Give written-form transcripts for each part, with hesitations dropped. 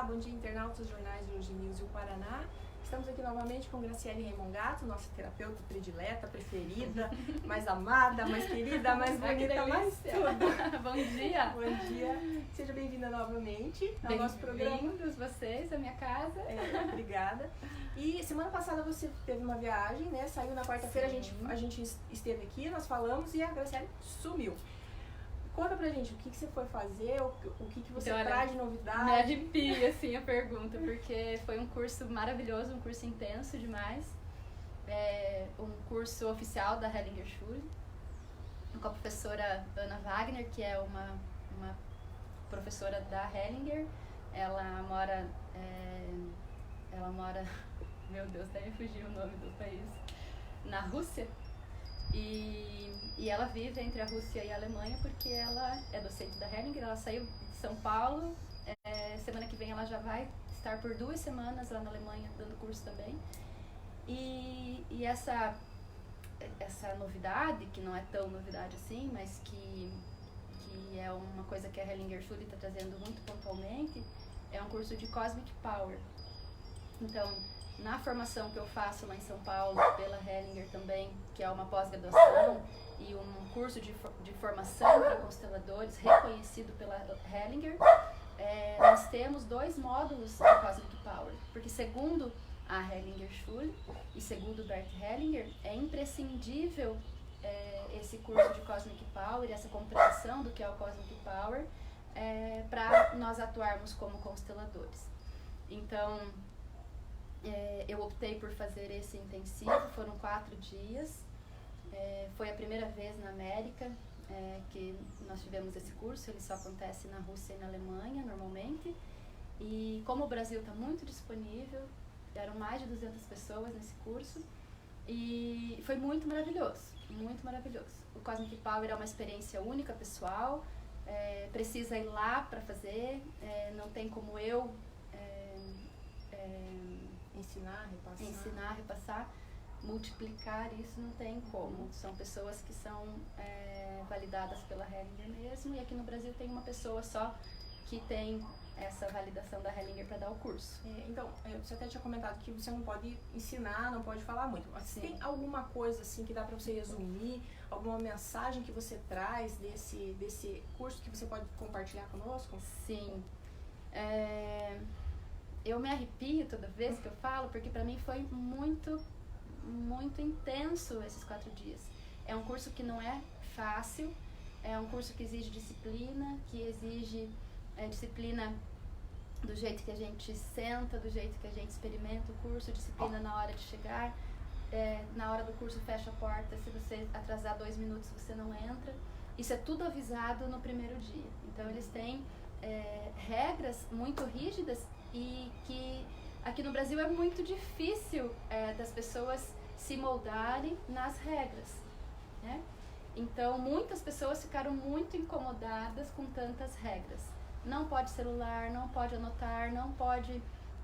bom dia internautas dos jornais de Hoje News e o Paraná. Estamos aqui novamente com Graciele Raimongato, nossa terapeuta predileta, preferida, mais amada, mais querida, mais bonita, mais tudo. Bom dia! Bom dia! Seja bem-vinda novamente ao nosso programa. Bem-vindos vocês à minha casa. Obrigada. E semana passada você teve uma viagem, né? Saiu na quarta-feira, a gente esteve aqui, nós falamos e a Graciele sumiu. Conta pra gente o que você foi fazer, o que você então, traz de novidade. Me arrepia, assim, a pergunta, porque foi um curso maravilhoso, um curso intenso demais. Um curso oficial da Hellinger Schule, com a professora Ana Wagner, que é uma professora da Hellinger. Ela mora, meu Deus, deve fugir o nome do país, na Rússia. E ela vive entre a Rússia e a Alemanha porque ela é docente da Hellinger. Ela saiu de São Paulo, semana que vem ela já vai estar por 2 semanas lá na Alemanha dando curso também. E essa novidade, que não é tão novidade assim, mas que é uma coisa que a Hellinger Schule está trazendo muito pontualmente, é um curso de Cosmic Power. Então, na formação que eu faço lá em São Paulo, pela Hellinger também, que é uma pós-graduação e um curso de formação para consteladores reconhecido pela Hellinger, nós temos 2 módulos de Cosmic Power, porque segundo a Hellinger Schule e segundo Bert Hellinger, é imprescindível esse curso de Cosmic Power, essa compreensão do que é o Cosmic Power, para nós atuarmos como consteladores. Então, eu optei por fazer esse intensivo, foram 4 dias, foi a primeira vez na América que nós tivemos esse curso. Ele só acontece na Rússia e na Alemanha normalmente, e como o Brasil está muito disponível, eram mais de 200 pessoas nesse curso, e foi muito maravilhoso, muito maravilhoso. O Cosmic Power é uma experiência única, pessoal, precisa ir lá para fazer, não tem como eu ensinar, repassar, multiplicar isso, não tem como. São pessoas que são validadas pela Hellinger mesmo, e aqui no Brasil tem uma pessoa só que tem essa validação da Hellinger para dar o curso. Então, você até tinha comentado que você não pode ensinar, não pode falar muito, mas Sim. Tem alguma coisa assim que dá para você resumir, alguma mensagem que você traz desse curso que você pode compartilhar conosco? Sim. Eu me arrepio toda vez que eu falo, porque para mim foi muito, muito intenso esses 4 dias. É um curso que não é fácil, é um curso que exige disciplina, que exige disciplina do jeito que a gente senta, do jeito que a gente experimenta o curso, disciplina na hora de chegar, na hora do curso fecha a porta, se você atrasar 2 minutos você não entra. Isso é tudo avisado no primeiro dia. Então eles têm regras muito rígidas, e que aqui no Brasil é muito difícil das pessoas se moldarem nas regras, né? Então muitas pessoas ficaram muito incomodadas com tantas regras. Não pode celular, não pode anotar, não pode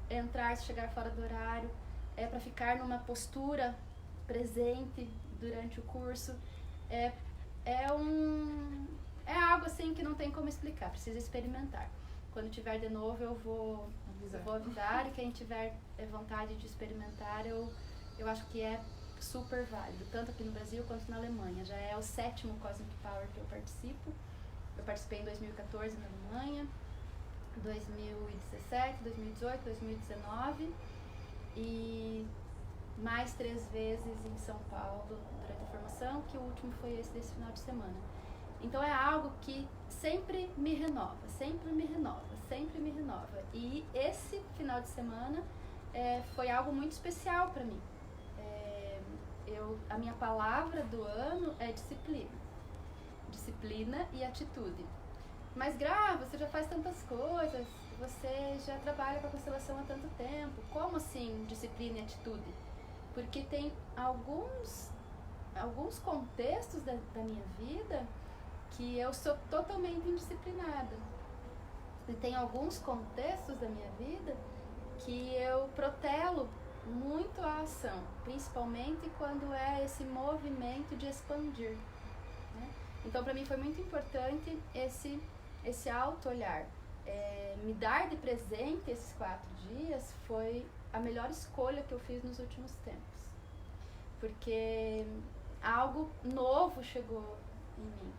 entrar se chegar fora do horário, é para ficar numa postura presente durante o curso. É algo assim que não tem como explicar, precisa experimentar. Quando tiver de novo eu vou avisar, e quem tiver vontade de experimentar, eu acho que é super válido, tanto aqui no Brasil quanto na Alemanha. Já é o 7º Cosmic Power que eu participo. Eu participei em 2014 na Alemanha, 2017, 2018, 2019 e mais 3 vezes em São Paulo durante a formação, que o último foi esse desse final de semana. Então é algo que sempre me renova, sempre me renova, sempre me renova. E esse final de semana foi algo muito especial para mim. A minha palavra do ano é disciplina. Disciplina e atitude. Mas você já faz tantas coisas, você já trabalha com a constelação há tanto tempo. Como assim disciplina e atitude? Porque tem alguns contextos da minha vida que eu sou totalmente indisciplinada. E tem alguns contextos da minha vida que eu protelo muito a ação, principalmente quando é esse movimento de expandir, né? Então, para mim foi muito importante esse auto-olhar. me dar de presente esses 4 dias foi a melhor escolha que eu fiz nos últimos tempos. Porque algo novo chegou em mim.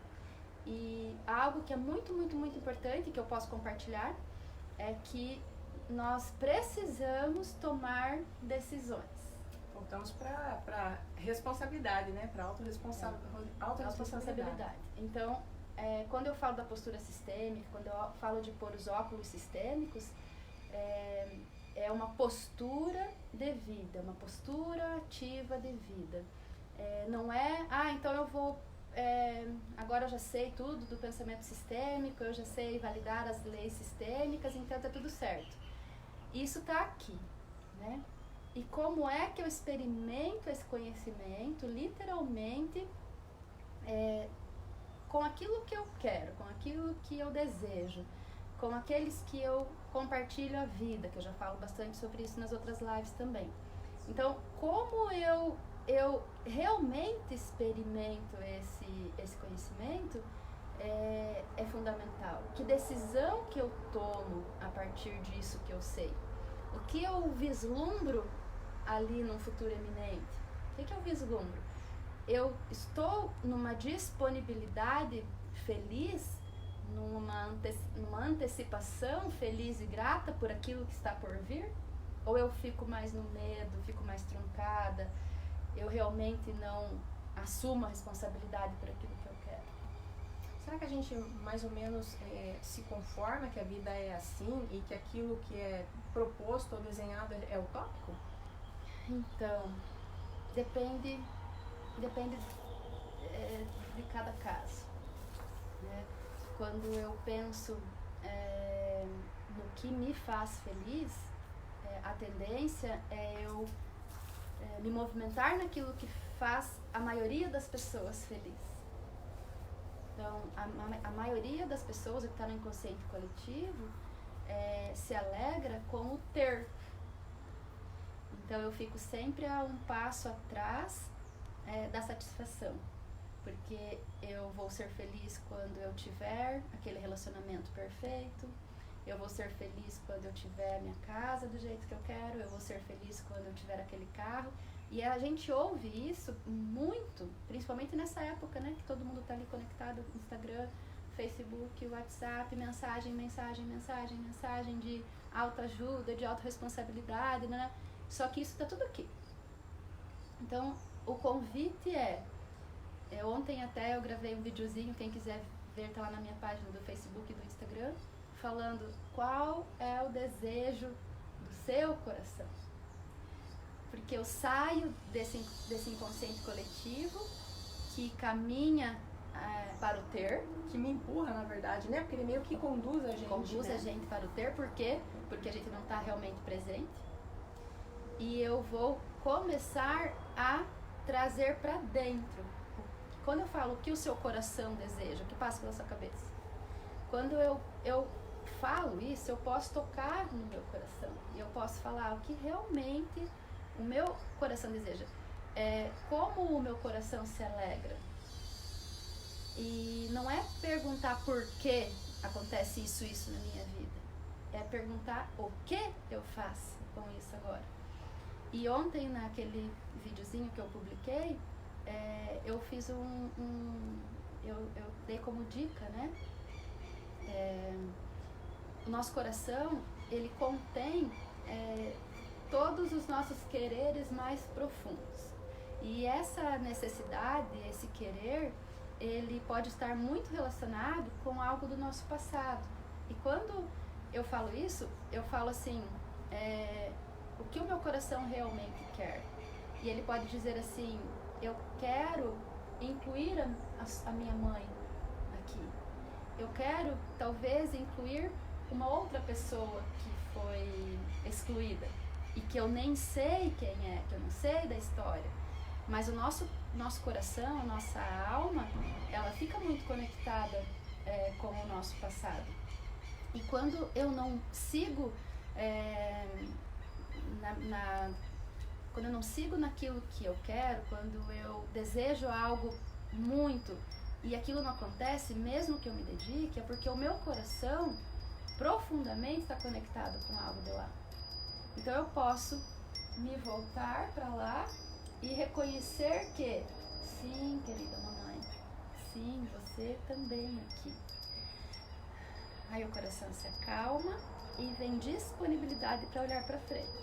E algo que é muito, muito, muito importante, que eu posso compartilhar, é que nós precisamos tomar decisões. Voltamos para responsabilidade, né? Para autorresponsabilidade. Então, quando eu falo da postura sistêmica, quando eu falo de pôr os óculos sistêmicos, é uma postura de vida, uma postura ativa de vida. Não é, então eu vou, agora eu já sei tudo do pensamento sistêmico, eu já sei validar as leis sistêmicas, então tá tudo certo. Isso está aqui, né? E como é que eu experimento esse conhecimento, literalmente, com aquilo que eu quero, com aquilo que eu desejo, com aqueles que eu compartilho a vida, que eu já falo bastante sobre isso nas outras lives também. Então, como eu realmente experimento esse conhecimento é fundamental. Que decisão que eu tomo a partir disso que eu sei? O que eu vislumbro ali num futuro eminente? O que eu vislumbro? Eu estou numa disponibilidade feliz, numa antecipação feliz e grata por aquilo que está por vir? Ou eu fico mais no medo, fico mais truncada, eu realmente não assumo a responsabilidade por aquilo que eu quero? Será que a gente mais ou menos se conforma que a vida é assim e que aquilo que é proposto ou desenhado é utópico? Então, depende de cada caso, né? Quando eu penso no que me faz feliz, a tendência é eu me movimentar naquilo que faz a maioria das pessoas feliz. Então, a maioria das pessoas que está no inconsciente coletivo se alegra com o ter. Então, eu fico sempre a um passo atrás da satisfação. Porque eu vou ser feliz quando eu tiver aquele relacionamento perfeito, eu vou ser feliz quando eu tiver minha casa do jeito que eu quero, eu vou ser feliz quando eu tiver aquele carro. E a gente ouve isso muito, principalmente nessa época, né? Que todo mundo está ali conectado, Instagram, Facebook, WhatsApp, mensagem de autoajuda, de autorresponsabilidade, né? Só que isso está tudo aqui. Então, o convite ontem até eu gravei um videozinho, quem quiser ver tá lá na minha página do Facebook e do Instagram, falando qual é o desejo do seu coração. Porque eu saio desse inconsciente coletivo que caminha para o ter. Que me empurra, na verdade, né? Porque ele meio que conduz a gente. Conduz a gente para o ter, por quê? Porque a gente não está realmente presente. E eu vou começar a trazer para dentro. Quando eu falo o que o seu coração deseja, o que passa pela sua cabeça? Quando eu falo isso, eu posso tocar no meu coração. E eu posso falar o que realmente o meu coração deseja. Como o meu coração se alegra. E não é perguntar por que acontece isso na minha vida. É perguntar o que eu faço com isso agora. E ontem, naquele videozinho que eu publiquei, eu fiz eu dei como dica, né? O nosso coração, ele contém todos os nossos quereres mais profundos. E essa necessidade, esse querer, ele pode estar muito relacionado com algo do nosso passado. E quando eu falo isso, eu falo assim, o que o meu coração realmente quer? E ele pode dizer assim, eu quero incluir a minha mãe aqui. Eu quero, talvez, incluir uma outra pessoa que foi excluída e que eu nem sei quem é, que eu não sei da história. Mas o nosso coração, a nossa alma, ela fica muito conectada com o nosso passado. E quando eu não sigo quando eu não sigo naquilo que eu quero, quando eu desejo algo muito e aquilo não acontece, mesmo que eu me dedique, é porque o meu coração profundamente está conectado com algo de lá. Então eu posso me voltar para lá e reconhecer que, sim, querida mamãe, sim, você também aqui. Aí o coração se acalma e vem disponibilidade para olhar para frente.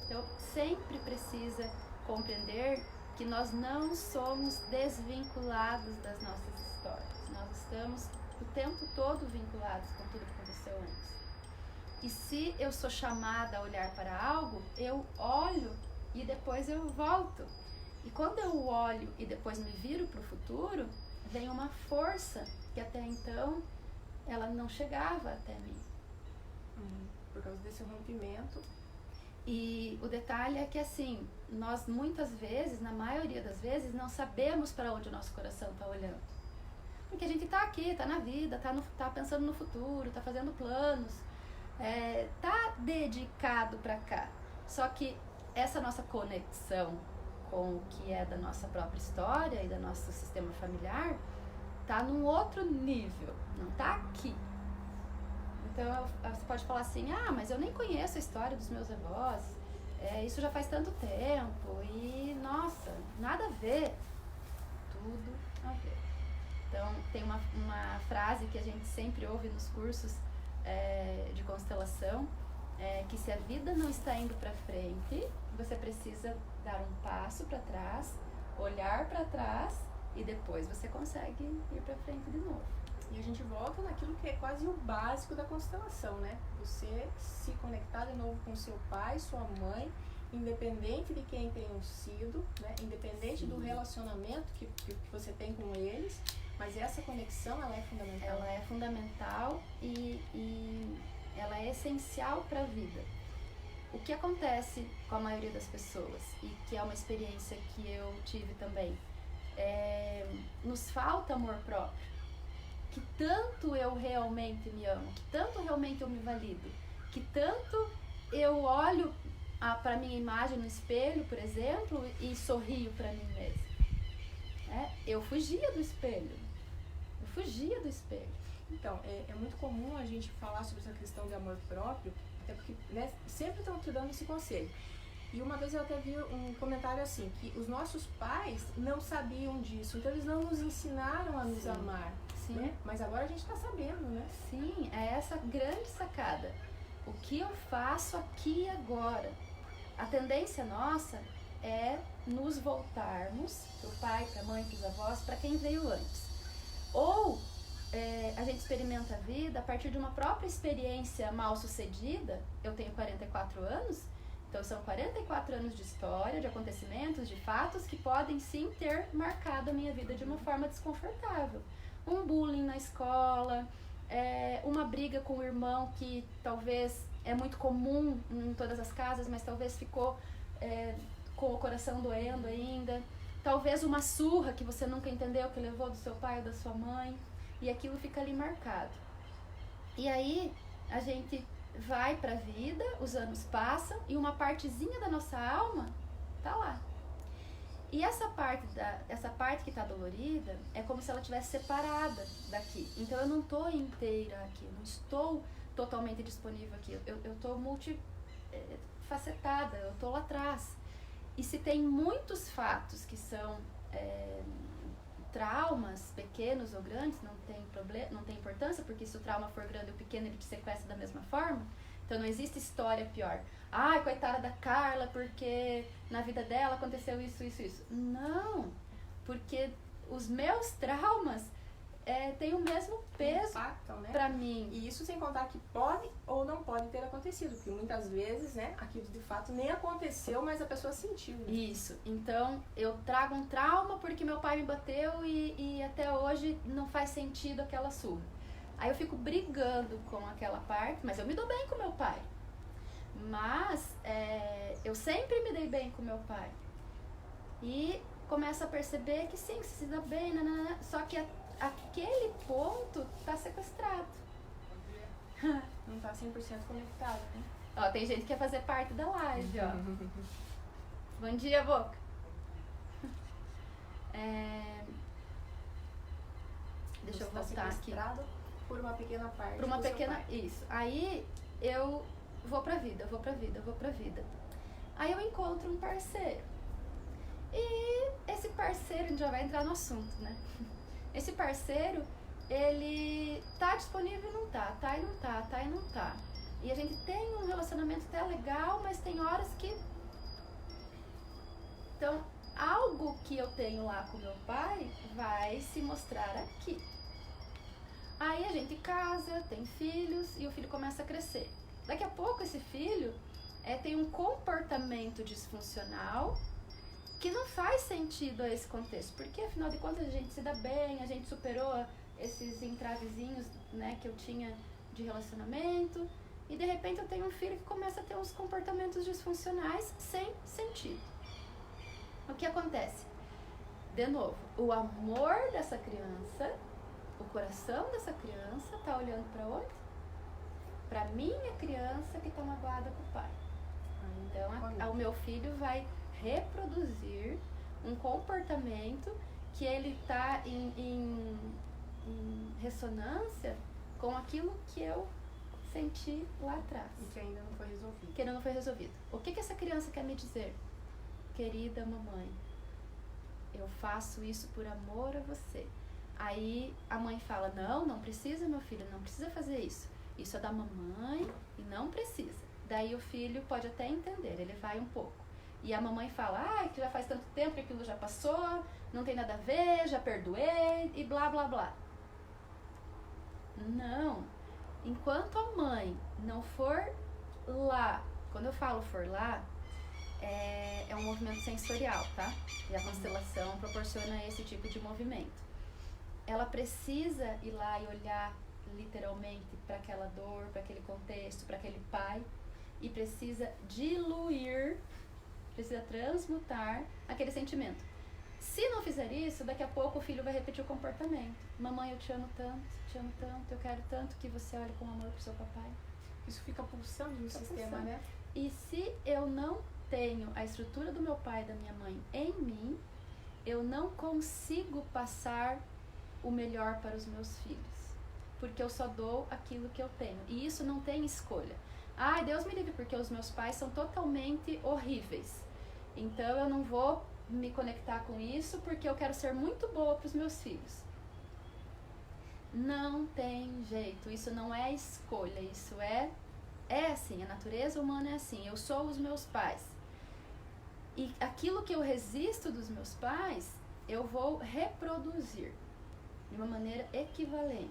Então sempre precisa compreender que nós não somos desvinculados das nossas histórias. Nós estamos o tempo todo vinculados com tudo que aconteceu antes. E se eu sou chamada a olhar para algo, eu olho e depois eu volto. E quando eu olho e depois me viro para o futuro, vem uma força que até então ela não chegava até mim. Por causa desse rompimento. E o detalhe é que assim, nós muitas vezes, na maioria das vezes, não sabemos para onde o nosso coração está olhando. Porque a gente está aqui, está na vida, está pensando no futuro, está fazendo planos, está dedicado para cá. Só que essa nossa conexão com o que é da nossa própria história e do nosso sistema familiar está num outro nível, não está aqui. Então você pode falar assim, mas eu nem conheço a história dos meus avós, isso já faz tanto tempo e, nossa, nada a ver. Tudo a ver. Então tem uma frase que a gente sempre ouve nos cursos de constelação, que se a vida não está indo para frente, você precisa dar um passo para trás, olhar para trás e depois você consegue ir para frente de novo. E a gente volta naquilo que é quase o básico da constelação, né? Você se conectar de novo com seu pai, sua mãe, independente de quem tenham sido, né? Independente do relacionamento que você tem com eles, mas essa conexão, ela é fundamental. Ela é fundamental e ela é essencial para a vida. O que acontece com a maioria das pessoas, e que é uma experiência que eu tive também, nos falta amor próprio. Que tanto eu realmente me amo, que tanto realmente eu me valido, que tanto eu olho para minha imagem no espelho, por exemplo, e sorrio para mim mesma. Eu fugia do espelho. Então, é muito comum a gente falar sobre essa questão de amor próprio, até porque, né, sempre estão te dando esse conselho. E uma vez eu até vi um comentário assim, que os nossos pais não sabiam disso, então eles não nos ensinaram a nos amar. Sim. Né? Mas agora a gente está sabendo, né? Sim, é essa grande sacada. O que eu faço aqui e agora? A tendência nossa é nos voltarmos para o pai, para a mãe, para os avós, para quem veio antes. Ou a gente experimenta a vida a partir de uma própria experiência mal sucedida. Eu tenho 44 anos, então são 44 anos de história, de acontecimentos, de fatos que podem sim ter marcado a minha vida de uma forma desconfortável. Um bullying na escola, uma briga com o irmão que talvez é muito comum em todas as casas, mas talvez ficou com o coração doendo ainda. Talvez uma surra que você nunca entendeu, que levou do seu pai ou da sua mãe, e aquilo fica ali marcado. E aí a gente vai pra vida, os anos passam e uma partezinha da nossa alma tá lá. E essa parte que está dolorida é como se ela estivesse separada daqui. Então eu não estou inteira aqui, não estou totalmente disponível aqui. Eu estou multifacetada, eu estou lá atrás. E se tem muitos fatos que são traumas, pequenos ou grandes, não tem problema, não tem importância, porque se o trauma for grande ou pequeno, ele te sequestra da mesma forma. Então não existe história pior. Ai, coitada da Carla, porque na vida dela aconteceu isso. Não, porque os meus traumas têm o mesmo peso pra mim. E isso sem contar que pode ou não pode ter acontecido, porque muitas vezes, né, aquilo de fato nem aconteceu, mas a pessoa sentiu. Né? Isso, então eu trago um trauma porque meu pai me bateu e até hoje não faz sentido aquela surra. Aí eu fico brigando com aquela parte, mas eu me dou bem com meu pai. Mas eu sempre me dei bem com meu pai. E começo a perceber que sim, se dá bem, nanana, só que aquele ponto tá sequestrado. Não tá 100% conectado, né? Ó, tem gente que quer fazer parte da live, ó. Bom dia, Boca. Deixa eu voltar aqui. Por uma pequena parte. Por uma do seu pequena... pai. Isso. Aí eu vou pra vida, eu vou pra vida, eu vou pra vida. Aí eu encontro um parceiro. E esse parceiro, a gente já vai entrar no assunto, né? Esse parceiro, ele tá disponível e não tá, tá e não tá, tá e não tá. E a gente tem um relacionamento até legal, mas tem horas que... Então, algo que eu tenho lá com meu pai vai se mostrar aqui. Aí a gente casa, tem filhos e o filho começa a crescer. Daqui a pouco esse filho tem um comportamento disfuncional que não faz sentido a esse contexto, porque afinal de contas a gente se dá bem, a gente superou esses entravezinhos, né, que eu tinha de relacionamento, e de repente eu tenho um filho que começa a ter uns comportamentos disfuncionais sem sentido. O que acontece? De novo, o amor dessa criança, o coração dessa criança tá olhando para onde? Para minha criança que tá magoada com o pai. Então o meu filho vai reproduzir um comportamento que ele tá em ressonância com aquilo que eu senti lá atrás. E que ainda não foi resolvido. Que ainda não foi resolvido. O que essa criança quer me dizer? Querida mamãe, eu faço isso por amor a você. Aí a mãe fala, não precisa, meu filho, não precisa fazer isso. Isso é da mamãe e não precisa. Daí o filho pode até entender, ele vai um pouco. E a mamãe fala, que já faz tanto tempo que aquilo já passou, não tem nada a ver, já perdoei e blá, blá, blá. Não. Enquanto a mãe não for lá, quando eu falo for lá, é um movimento sensorial, tá? E a constelação proporciona esse tipo de movimento. Ela precisa ir lá e olhar literalmente para aquela dor, para aquele contexto, para aquele pai, e precisa diluir, precisa transmutar aquele sentimento. Se não fizer isso, daqui a pouco o filho vai repetir o comportamento. Mamãe, eu te amo tanto, eu quero tanto que você olhe com amor pro seu papai. Isso fica pulsando no sistema, né? E se eu não tenho a estrutura do meu pai e da minha mãe em mim, eu não consigo passar o melhor para os meus filhos. Porque eu só dou aquilo que eu tenho. E isso não tem escolha. Deus me livre, porque os meus pais são totalmente horríveis. Então eu não vou me conectar com isso porque eu quero ser muito boa para os meus filhos. Não tem jeito, isso não é escolha, isso é assim, a natureza humana é assim, eu sou os meus pais. E aquilo que eu resisto dos meus pais, eu vou reproduzir de uma maneira equivalente.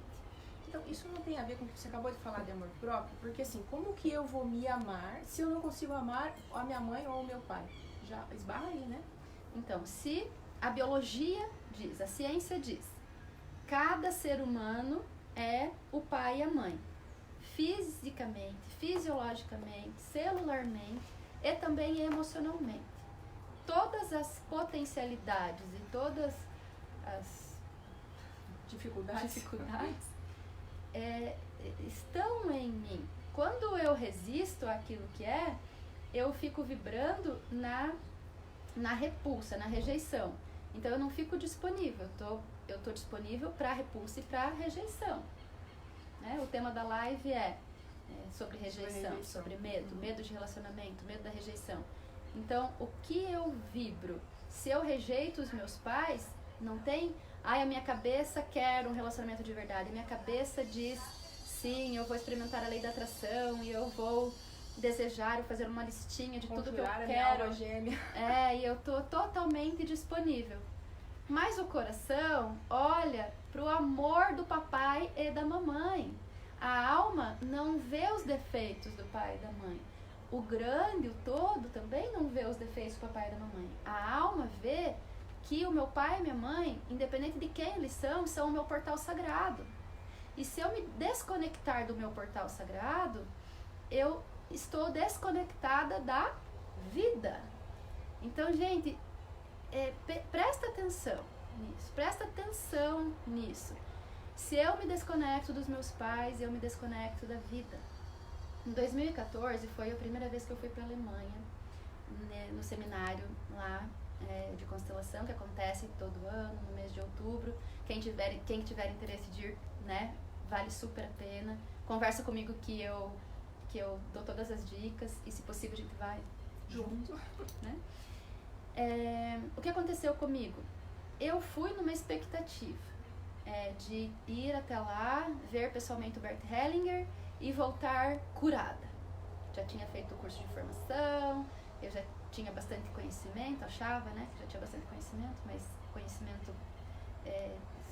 Então, isso não tem a ver com o que você acabou de falar de amor próprio? Porque assim, como que eu vou me amar se eu não consigo amar a minha mãe ou o meu pai? Já esbarra aí, né? Então, se a biologia diz, a ciência diz, cada ser humano é o pai e a mãe. Fisicamente, fisiologicamente, celularmente e também emocionalmente. Todas as potencialidades e todas as dificuldades estão em mim. Quando eu resisto àquilo que eu fico vibrando na repulsa, na rejeição. Então eu não fico disponível, eu tô disponível para repulsa e para rejeição. Né? O tema da live é sobre rejeição, sobre medo de relacionamento, medo da rejeição. Então, o que eu vibro? Se eu rejeito os meus pais, não tem... a minha cabeça quer um relacionamento de verdade. A minha cabeça diz, sim, eu vou experimentar a lei da atração e eu vou desejar, eu fazer uma listinha de tudo que eu quero. E eu tô totalmente disponível. Mas o coração olha pro amor do papai e da mamãe. A alma não vê os defeitos do pai e da mãe. O grande, o todo, também não vê os defeitos do papai e da mamãe. A alma vê que o meu pai e minha mãe, independente de quem eles são o meu portal sagrado. E se eu me desconectar do meu portal sagrado, eu estou desconectada da vida. Então, gente, presta atenção nisso. Se eu me desconecto dos meus pais, eu me desconecto da vida. Em 2014 foi a primeira vez que eu fui para a Alemanha, né, no seminário lá de constelação, que acontece todo ano, no mês de outubro. Quem tiver interesse de ir, né, vale super a pena. Conversa comigo que eu dou todas as dicas e, se possível, a gente vai junto, né? O que aconteceu comigo? Eu fui numa expectativa de ir até lá, ver pessoalmente o Bert Hellinger e voltar curada. Já tinha feito o curso de formação, eu já tinha bastante conhecimento, achava, né, que já tinha bastante conhecimento, mas conhecimento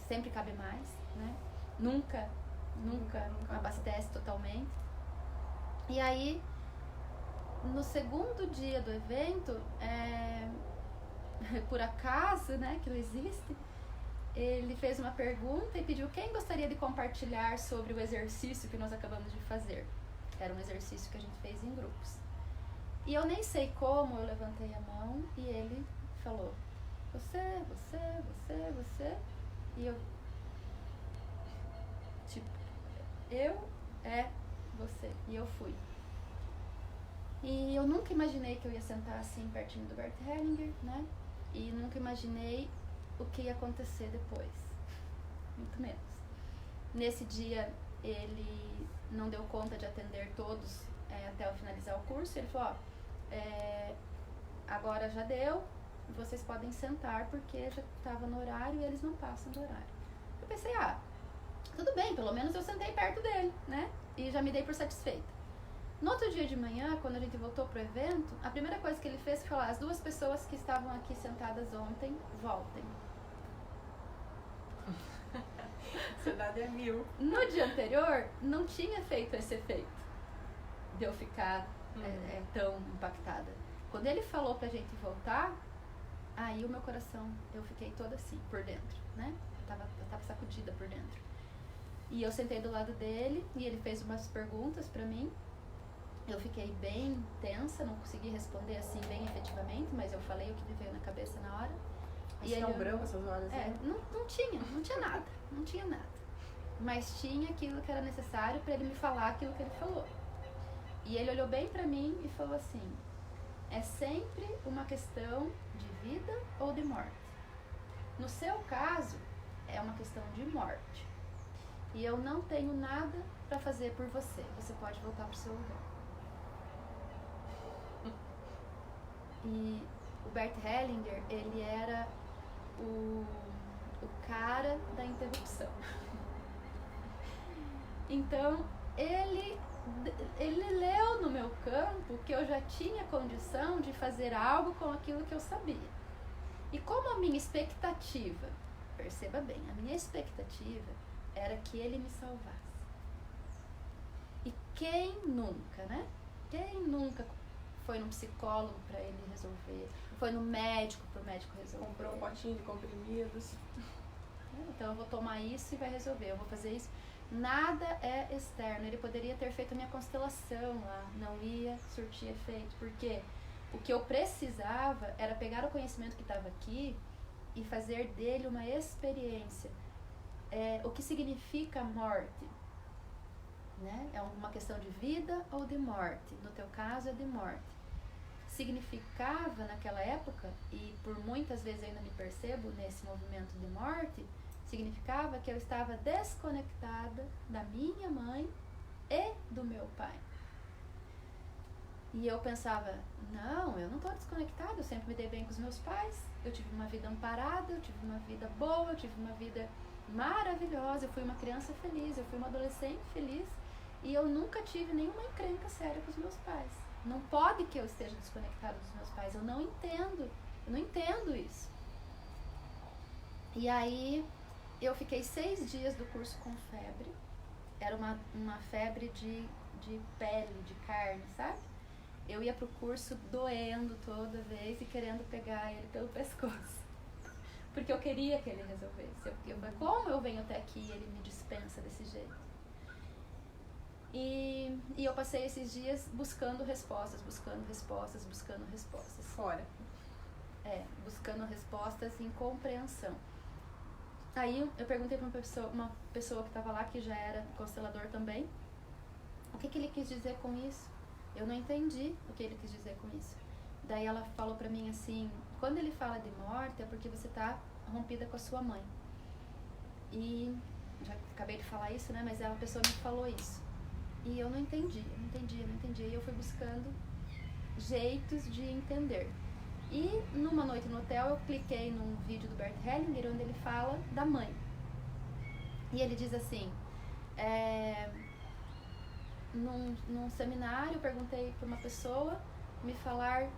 sempre cabe mais, né? Nunca abastece totalmente. E aí, no segundo dia do evento, por acaso, né, que não existe, ele fez uma pergunta e pediu quem gostaria de compartilhar sobre o exercício que nós acabamos de fazer. Era um exercício que a gente fez em grupos. E eu nem sei como, eu levantei a mão e ele falou, você. E eu, tipo, você. E eu fui. E eu nunca imaginei que eu ia sentar assim pertinho do Bert Hellinger, né? E nunca imaginei o que ia acontecer depois. Muito menos. Nesse dia, ele não deu conta de atender todos até eu finalizar o curso. Ele falou, agora já deu, vocês podem sentar porque já estava no horário e eles não passam do horário. Eu pensei, tudo bem, pelo menos eu sentei perto dele, né? E já me dei por satisfeita. No outro dia de manhã, quando a gente voltou pro evento, a primeira coisa que ele fez foi falar, as 2 pessoas que estavam aqui sentadas ontem, voltem. Ansiedade é 1000. No dia anterior, não tinha feito esse efeito de eu ficar tão impactada. Quando ele falou pra gente voltar, aí o meu coração, eu fiquei toda assim, por dentro, né? Eu tava sacudida por dentro. E eu sentei do lado dele e ele fez umas perguntas pra mim. Eu fiquei bem tensa, não consegui responder assim bem efetivamente, mas eu falei o que me veio na cabeça na hora. E ele branco essas horas, né? Não tinha nada. Mas tinha aquilo que era necessário para ele me falar aquilo que ele falou. E ele olhou bem pra mim e falou assim, é sempre uma questão de vida ou de morte. No seu caso, é uma questão de morte. E eu não tenho nada pra fazer por você. Você pode voltar pro seu lugar. E o Bert Hellinger, ele era o cara da interrupção. Então, ele leu no meu campo que eu já tinha condição de fazer algo com aquilo que eu sabia. E como a minha expectativa, perceba bem, a minha expectativa era que ele me salvasse. E quem nunca, né? Quem nunca foi num psicólogo para ele resolver, foi no médico para o médico resolver. Comprou um potinho de comprimidos. Então eu vou tomar isso e vai resolver, eu vou fazer isso. Nada é externo. Ele poderia ter feito a minha constelação lá, não ia surtir efeito, porque o que eu precisava era pegar o conhecimento que estava aqui e fazer dele uma experiência. O que significa morte? Né? É uma questão de vida ou de morte. No teu caso é de morte. Significava naquela época, e por muitas vezes eu ainda me percebo nesse movimento de morte, significava que eu estava desconectada da minha mãe e do meu pai. E eu pensava, não, eu não estou desconectada, eu sempre me dei bem com os meus pais, eu tive uma vida amparada, eu tive uma vida boa, eu tive uma vida maravilhosa, eu fui uma criança feliz, eu fui uma adolescente feliz, e eu nunca tive nenhuma encrenca séria com os meus pais. Não pode que eu esteja desconectada dos meus pais, eu não entendo isso. E aí eu fiquei 6 dias do curso com febre, era uma febre de pele, de carne, sabe? Eu ia pro curso doendo toda vez e querendo pegar ele pelo pescoço. Porque eu queria que ele resolvesse. Como eu venho até aqui e ele me dispensa desse jeito? E eu passei esses dias buscando respostas. Fora. Buscando respostas em compreensão. Aí eu perguntei pra uma pessoa que estava lá, que já era constelador também, o que ele quis dizer com isso. Eu não entendi o que ele quis dizer com isso. Daí ela falou pra mim assim, quando ele fala de morte é porque você tá rompida com a sua mãe. E já acabei de falar isso, né? Mas a pessoa me falou isso. E eu não entendi. E eu fui buscando jeitos de entender. E numa noite no hotel eu cliquei num vídeo do Bert Hellinger onde ele fala da mãe. E ele diz assim, num seminário eu perguntei para uma pessoa me falar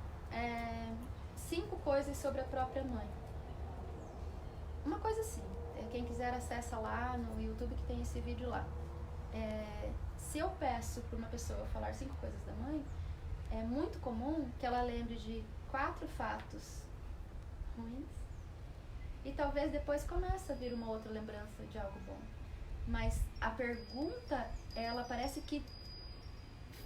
5 coisas sobre a própria mãe. Uma coisa assim, quem quiser acessa lá no YouTube que tem esse vídeo lá. Se eu peço para uma pessoa falar 5 coisas da mãe, é muito comum que ela lembre de 4 fatos ruins e talvez depois comece a vir uma outra lembrança de algo bom. Mas a pergunta, ela parece que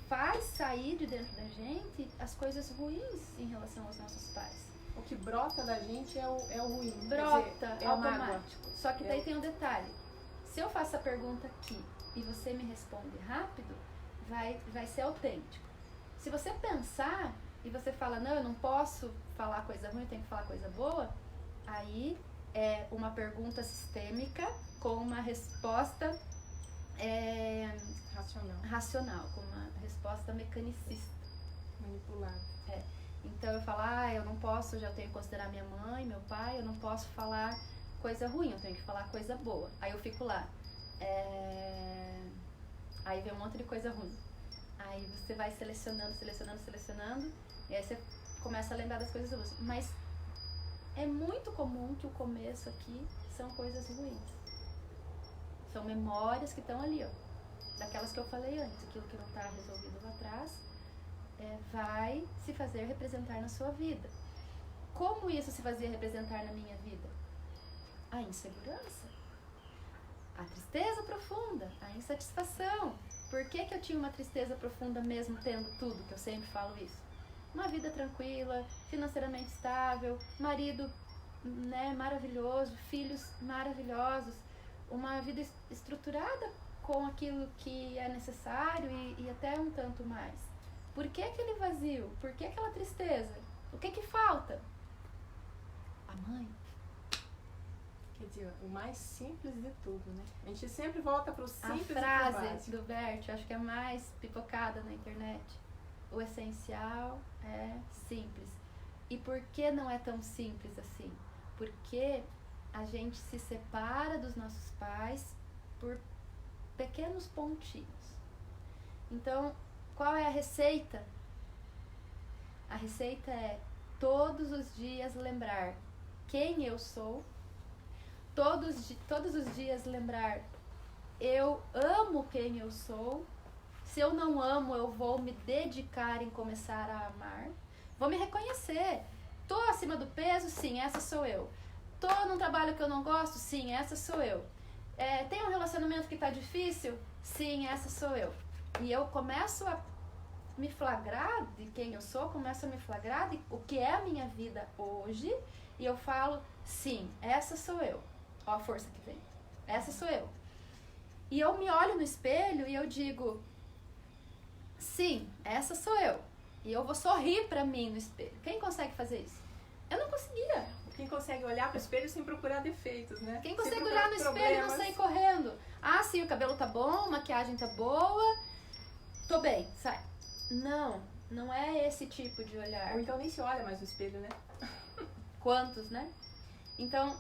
faz sair de dentro da gente as coisas ruins em relação aos nossos pais. O que brota da gente é o ruim. Brota, é automático. Só que daí tem um detalhe. Se eu faço a pergunta aqui e você me responde rápido, vai ser autêntico. Se você pensar e você fala, não, eu não posso falar coisa ruim, eu tenho que falar coisa boa, aí é uma pergunta sistêmica com uma resposta racional, com uma resposta mecanicista. Manipulada. Então eu falo, eu não posso, já tenho que considerar minha mãe, meu pai, eu não posso falar coisa ruim, eu tenho que falar coisa boa. Aí eu fico lá. Aí vem um monte de coisa ruim. Aí você vai selecionando, e aí você começa a lembrar das coisas boas. Mas é muito comum que o começo aqui são coisas ruins. São memórias que estão ali, ó. Daquelas que eu falei antes, aquilo que não está resolvido lá atrás, vai se fazer representar na sua vida. Como isso se fazia representar na minha vida? A insegurança, a tristeza profunda, a insatisfação. Por que eu tinha uma tristeza profunda mesmo tendo tudo, que eu sempre falo isso? Uma vida tranquila, financeiramente estável, marido, né, maravilhoso, filhos maravilhosos, uma vida estruturada com aquilo que é necessário e até um tanto mais. Por que aquele vazio? Por que aquela tristeza? O que falta? A mãe. Quer dizer, o mais simples de tudo, né? A gente sempre volta pro simples. A frase do Bert, acho que é mais pipocada na internet. O essencial é simples. E por que não é tão simples assim? Porque a gente se separa dos nossos pais por pequenos pontinhos. Então, qual é a receita? A receita é todos os dias lembrar quem eu sou, todos os dias lembrar eu amo quem eu sou. Se eu não amo, eu vou me dedicar em começar a amar. Vou me reconhecer. Tô acima do peso? Sim, essa sou eu. Tô num trabalho que eu não gosto? Sim, essa sou eu. Tem um relacionamento que tá difícil? Sim, essa sou eu. E eu começo a me flagrar de quem eu sou, começo a me flagrar de o que é a minha vida hoje, e eu falo, sim, essa sou eu. Ó a força que vem. Essa sou eu. E eu me olho no espelho e eu digo, sim, essa sou eu. E eu vou sorrir pra mim no espelho. Quem consegue fazer isso? Eu não conseguia. Quem consegue olhar pro espelho sem procurar defeitos, né? Quem consegue olhar no espelho e não sair correndo? Ah, sim, o cabelo tá bom, a maquiagem tá boa, tô bem, sai. Não é esse tipo de olhar. Ou então nem se olha mais no espelho, né? Quantos, né? Então,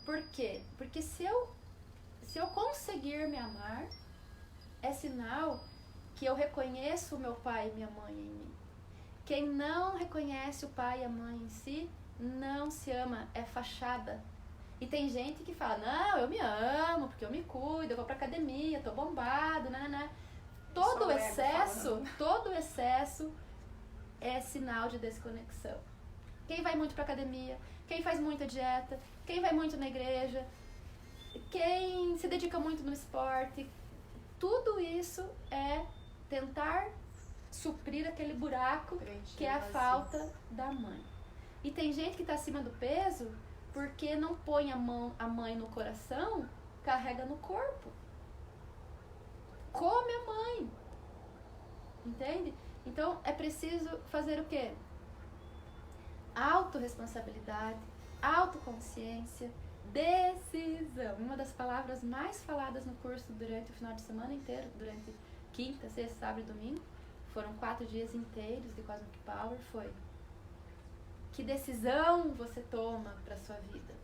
por quê? Porque se eu conseguir me amar, é sinal que eu reconheço o meu pai e minha mãe em mim. Quem não reconhece o pai e a mãe em si, não se ama, é fachada. E tem gente que fala, não, eu me amo, porque eu me cuido, eu vou pra academia, tô bombado, né? Todo excesso é sinal de desconexão. Quem vai muito pra academia, quem faz muita dieta, quem vai muito na igreja, quem se dedica muito no esporte, tudo isso é tentar suprir aquele buraco que é a falta da mãe. E tem gente que tá acima do peso porque não põe a mãe no coração, carrega no corpo. Come a mãe. Entende? Então é preciso fazer o quê? Autorresponsabilidade, autoconsciência, Decisão. Uma das palavras mais faladas no curso durante o final de semana inteiro, durante quinta, sexta, sábado e domingo. Foram 4 dias inteiros de Cosmic Power. Foi: que decisão você toma para sua vida?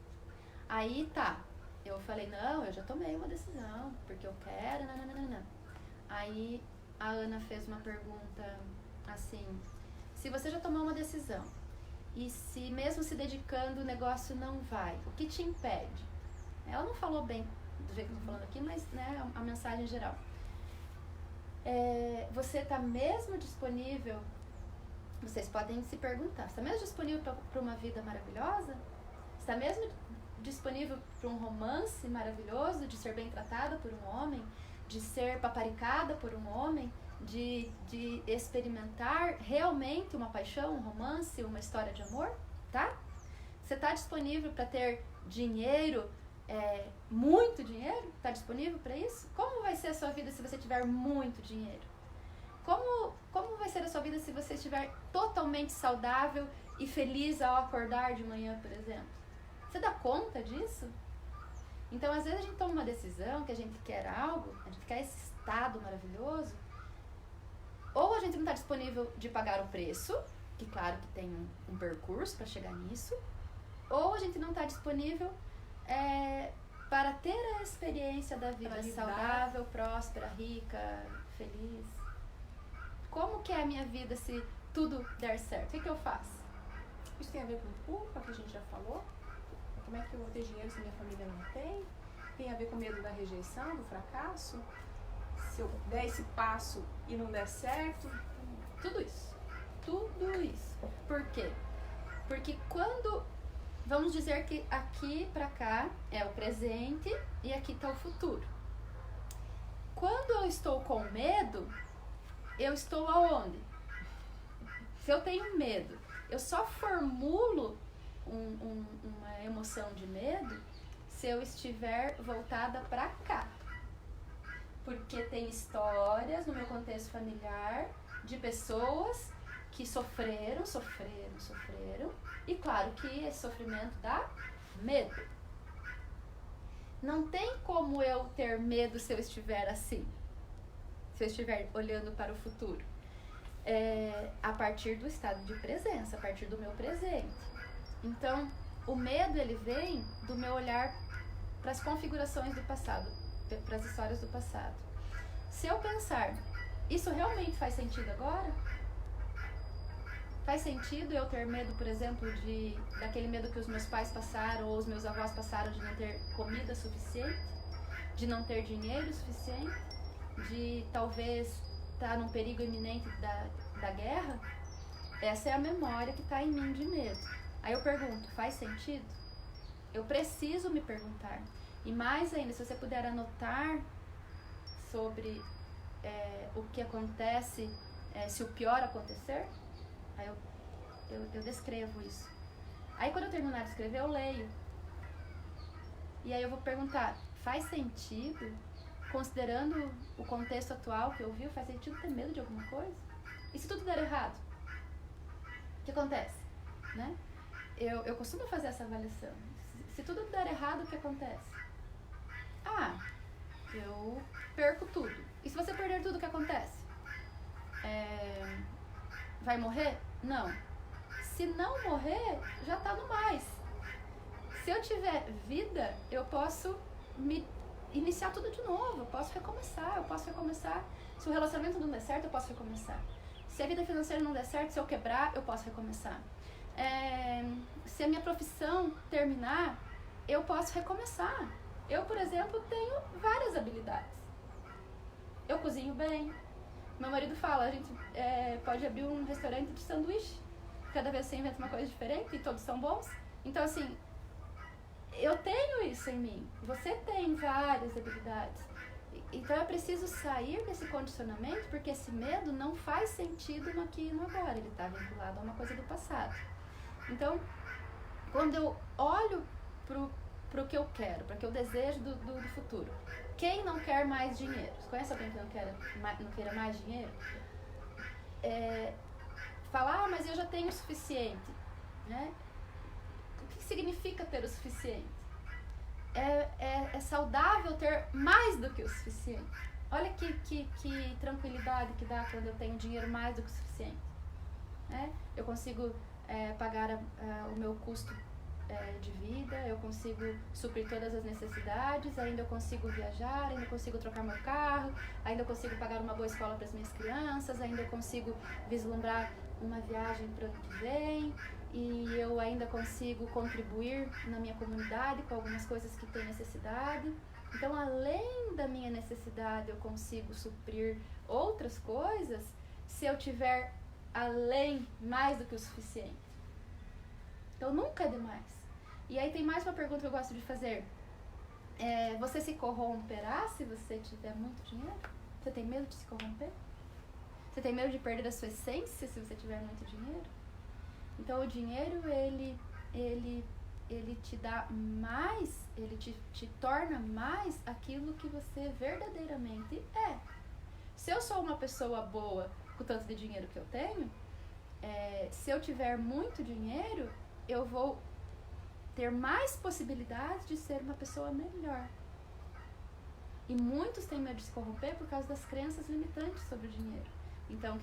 Aí tá, eu falei, não, eu já tomei uma decisão, porque eu quero, nananana. Aí a Ana fez uma pergunta assim: se você já tomou uma decisão, e se mesmo se dedicando o negócio não vai, o que te impede? Ela não falou bem do jeito que eu tô falando aqui, mas né, a mensagem geral. Você está mesmo disponível? Vocês podem se perguntar, você está mesmo disponível para uma vida maravilhosa? Está mesmo disponível para um romance maravilhoso, de ser bem tratada por um homem, de ser paparicada por um homem, de experimentar realmente uma paixão, um romance, uma história de amor, tá? Você está disponível para ter dinheiro, muito dinheiro? Está disponível para isso? Como vai ser a sua vida se você tiver muito dinheiro? Como vai ser a sua vida se você estiver totalmente saudável e feliz ao acordar de manhã, por exemplo? Você dá conta disso? Então, às vezes a gente toma uma decisão que a gente quer algo, a gente quer esse estado maravilhoso, ou a gente não está disponível de pagar o preço, que claro que tem um percurso para chegar nisso, ou a gente não está disponível para ter a experiência da vida saudável, próspera, rica, feliz. Como que é a minha vida se tudo der certo? O que eu faço? Isso tem a ver com culpa, que a gente já falou? Como é que eu vou ter dinheiro se minha família não tem? Tem a ver com medo da rejeição, do fracasso? Se eu der esse passo e não der certo? Tudo isso. Tudo isso. Por quê? Porque quando... Vamos dizer que aqui pra cá é o presente e aqui tá o futuro. Quando eu estou com medo, eu estou aonde? Se eu tenho medo, eu só formulo uma emoção de medo se eu estiver voltada pra cá. Porque tem histórias no meu contexto familiar de pessoas que sofreram, e claro que esse sofrimento dá medo. Não tem como eu ter medo se eu estiver assim, se eu estiver olhando para o futuro. A partir do estado de presença, a partir do meu presente. Então, o medo ele vem do meu olhar para as configurações do passado, para as histórias do passado. Se eu pensar, isso realmente faz sentido agora? Faz sentido eu ter medo, por exemplo, daquele medo que os meus pais passaram ou os meus avós passaram de não ter comida suficiente, de não ter dinheiro suficiente, de talvez estar num perigo iminente da guerra? Essa é a memória que está em mim de medo. Aí eu pergunto, faz sentido? Eu preciso me perguntar. E mais ainda, se você puder anotar sobre o que acontece se o pior acontecer, aí eu descrevo isso. Aí quando eu terminar de escrever, eu leio. E aí eu vou perguntar, faz sentido, considerando o contexto atual que eu vi, faz sentido ter medo de alguma coisa? E se tudo der errado? O que acontece? Né? Eu costumo fazer essa avaliação. Se tudo der errado, o que acontece? Eu perco tudo. E se você perder tudo, o que acontece? Vai morrer? Não. Se não morrer, já tá no mais. Se eu tiver vida, eu posso iniciar tudo de novo. Eu posso recomeçar. Se o relacionamento não der certo, eu posso recomeçar. Se a vida financeira não der certo, se eu quebrar, eu posso recomeçar. Se a minha profissão terminar, eu posso recomeçar. Eu, por exemplo, tenho várias habilidades. Eu cozinho bem. Meu marido fala, a gente pode abrir um restaurante de sanduíche. Cada vez você inventa uma coisa diferente e todos são bons. Então, assim, eu tenho isso em mim. Você tem várias habilidades. Então, é preciso sair desse condicionamento, porque esse medo não faz sentido no aqui e no agora. Ele está vinculado a uma coisa do passado. Então, quando eu olho pro que eu quero, para o que eu desejo do futuro. Quem não quer mais dinheiro? Você conhece alguém que não queira mais dinheiro? Falar, mas eu já tenho o suficiente. Né? O que significa ter o suficiente? é saudável ter mais do que o suficiente. Olha que tranquilidade que dá quando eu tenho dinheiro mais do que o suficiente. Né? Eu consigo pagar o meu custo de vida, eu consigo suprir todas as necessidades, ainda eu consigo viajar, ainda eu consigo trocar meu carro, ainda eu consigo pagar uma boa escola para as minhas crianças, ainda eu consigo vislumbrar uma viagem para o ano que vem, e eu ainda consigo contribuir na minha comunidade com algumas coisas que têm necessidade. Então, além da minha necessidade, eu consigo suprir outras coisas se eu tiver além mais do que o suficiente. Então, nunca é demais. E aí tem mais uma pergunta que eu gosto de fazer. Você se corromperá se você tiver muito dinheiro? Você tem medo de se corromper? Você tem medo de perder a sua essência se você tiver muito dinheiro? Então, o dinheiro, ele te dá mais, ele te torna mais aquilo que você verdadeiramente é. Se eu sou uma pessoa boa com o tanto de dinheiro que eu tenho, se eu tiver muito dinheiro, eu vou ter mais possibilidades de ser uma pessoa melhor. E muitos têm medo de se corromper por causa das crenças limitantes sobre o dinheiro. Então,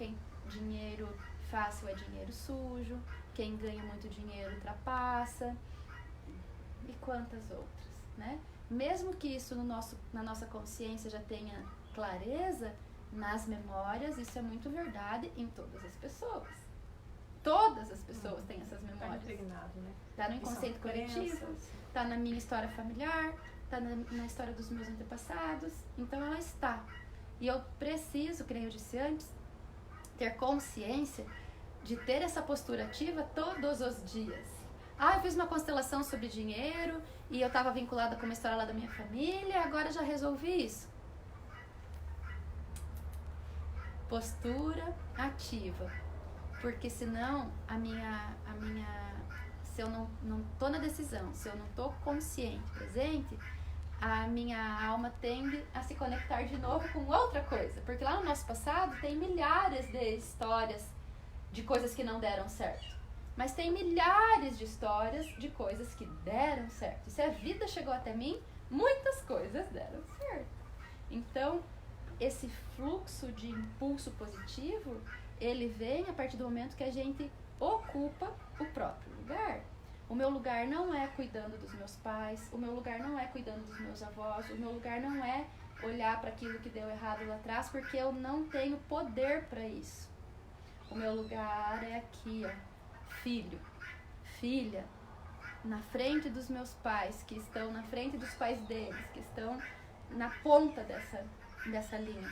dinheiro fácil é dinheiro sujo, quem ganha muito dinheiro ultrapassa, e quantas outras, né? Mesmo que isso na nossa consciência já tenha clareza, nas memórias isso é muito verdade em todas as pessoas. Todas as pessoas têm essas memórias. Tá impregnado, né? Tá no inconsciente coletivo, tá na minha história familiar, tá na história dos meus antepassados. Então ela está. E eu preciso, como eu disse antes, ter consciência de ter essa postura ativa todos os dias. Eu fiz uma constelação sobre dinheiro e eu estava vinculada com uma história lá da minha família, agora já resolvi isso. Postura ativa. Porque senão se eu não tô na decisão, se eu não tô consciente, presente, a minha alma tende a se conectar de novo com outra coisa. Porque lá no nosso passado tem milhares de histórias de coisas que não deram certo. Mas tem milhares de histórias de coisas que deram certo. E se a vida chegou até mim, muitas coisas deram certo. Então, esse fluxo de impulso positivo, ele vem a partir do momento que a gente ocupa o próprio lugar. O meu lugar não é cuidando dos meus pais, o meu lugar não é cuidando dos meus avós, o meu lugar não é olhar para aquilo que deu errado lá atrás, porque eu não tenho poder para isso. O meu lugar é aqui, filho, filha, na frente dos meus pais, que estão na frente dos pais deles, que estão na ponta dessa linha.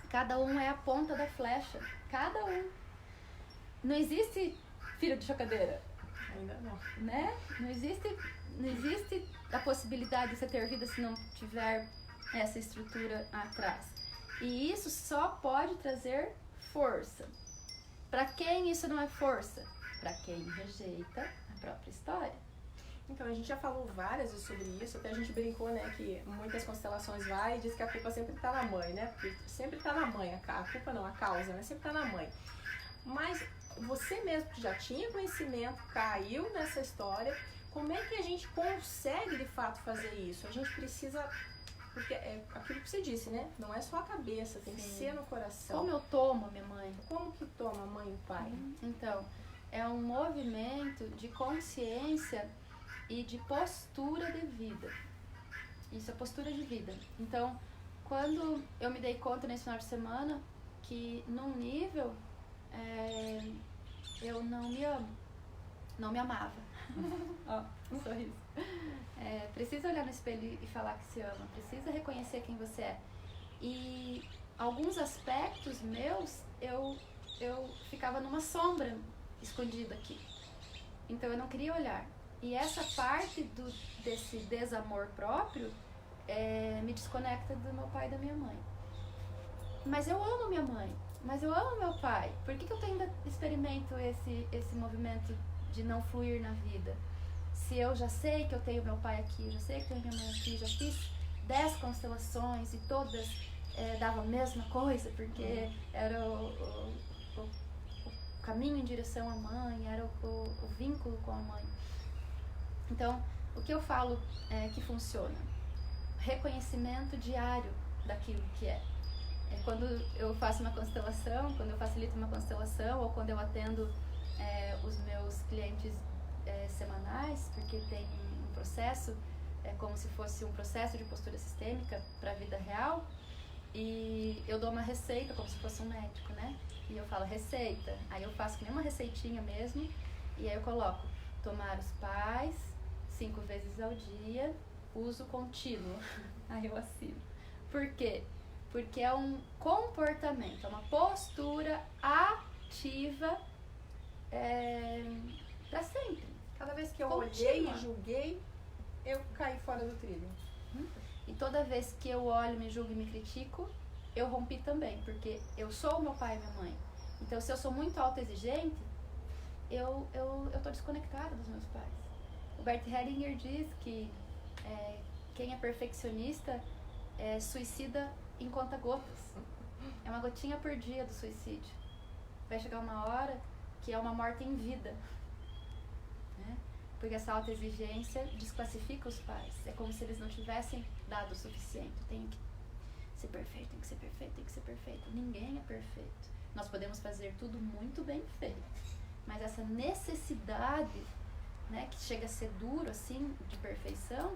Cada um é a ponta da flecha, cada um. Não existe filho de chocadeira. Ainda não. Né? Não existe a possibilidade de você ter vida se não tiver essa estrutura atrás. E isso só pode trazer força. Para quem isso não é força? Para quem rejeita a própria história. Então, a gente já falou várias vezes sobre isso, até a gente brincou, né, que muitas constelações vai e diz que a culpa sempre tá na mãe, né? Porque sempre tá na mãe, a culpa não, a causa, né? Sempre tá na mãe. Mas você mesmo que já tinha conhecimento, caiu nessa história, como é que a gente consegue de fato fazer isso? A gente precisa, porque é aquilo que você disse, né? Não é só a cabeça, tem que ser no coração. Como eu tomo, minha mãe? Como que toma a mãe e o pai? Então, é um movimento de consciência e de postura de vida. Isso é postura de vida. Então, quando eu me dei conta nesse final de semana que num nível eu não me amo, não me amava. Ó, um sorriso. Precisa olhar no espelho e falar que se ama, precisa reconhecer quem você é. E alguns aspectos meus, eu ficava numa sombra escondida aqui. Então eu não queria olhar. E essa parte desse desamor próprio me desconecta do meu pai e da minha mãe. Mas eu amo minha mãe, mas eu amo meu pai. Por que eu ainda experimento esse movimento de não fluir na vida? Se eu já sei que eu tenho meu pai aqui, já sei que eu tenho minha mãe aqui, já fiz 10 constelações e todas davam a mesma coisa, porque era o caminho em direção à mãe, era o vínculo com a mãe. Então, O que eu falo que funciona? Reconhecimento diário daquilo que é. Quando eu faço uma constelação, quando eu facilito uma constelação, ou quando eu atendo os meus clientes semanais, porque tem um processo, como se fosse um processo de postura sistêmica para a vida real, e eu dou uma receita, como se fosse um médico, né? E eu falo receita, aí eu faço que nem uma receitinha mesmo, e aí eu coloco tomar os pais 5 vezes ao dia, uso contínuo. Aí eu assino. Por quê? Porque é um comportamento, é uma postura ativa para sempre. Cada vez que eu Contínua. olhei e julguei, eu caí fora do trilho. E toda vez que eu olho, me julgo e me critico, eu rompi também, porque eu sou o meu pai e minha mãe. Então, se eu sou muito autoexigente, eu tô desconectada dos meus pais. O Bert Hellinger diz que quem é perfeccionista é suicida em conta-gotas. É uma gotinha por dia do suicídio. Vai chegar uma hora que é uma morte em vida, né? Porque essa autoexigência desclassifica os pais. É como se eles não tivessem dado o suficiente. Tem que ser perfeito, tem que ser perfeito, tem que ser perfeito. Ninguém é perfeito. Nós podemos fazer tudo muito bem feito. Mas essa necessidade, né, que chega a ser duro, assim, de perfeição,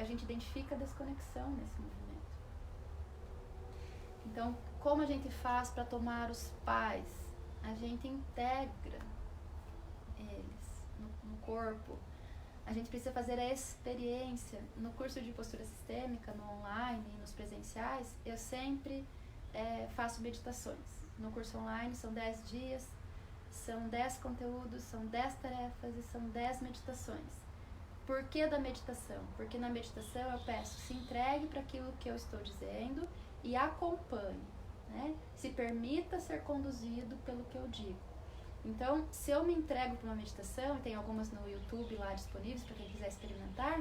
a gente identifica a desconexão nesse movimento. Então, como a gente faz para tomar os pais? A gente integra eles no corpo. A gente precisa fazer a experiência. No curso de postura sistêmica, no online e nos presenciais, eu sempre faço meditações. No curso online são 10 dias, são 10 conteúdos, são 10 tarefas e são 10 meditações. Por que da meditação? Porque na meditação eu peço, se entregue para aquilo que eu estou dizendo e acompanhe, né? Se permita ser conduzido pelo que eu digo. Então, se eu me entrego para uma meditação, e tem algumas no YouTube lá disponíveis para quem quiser experimentar,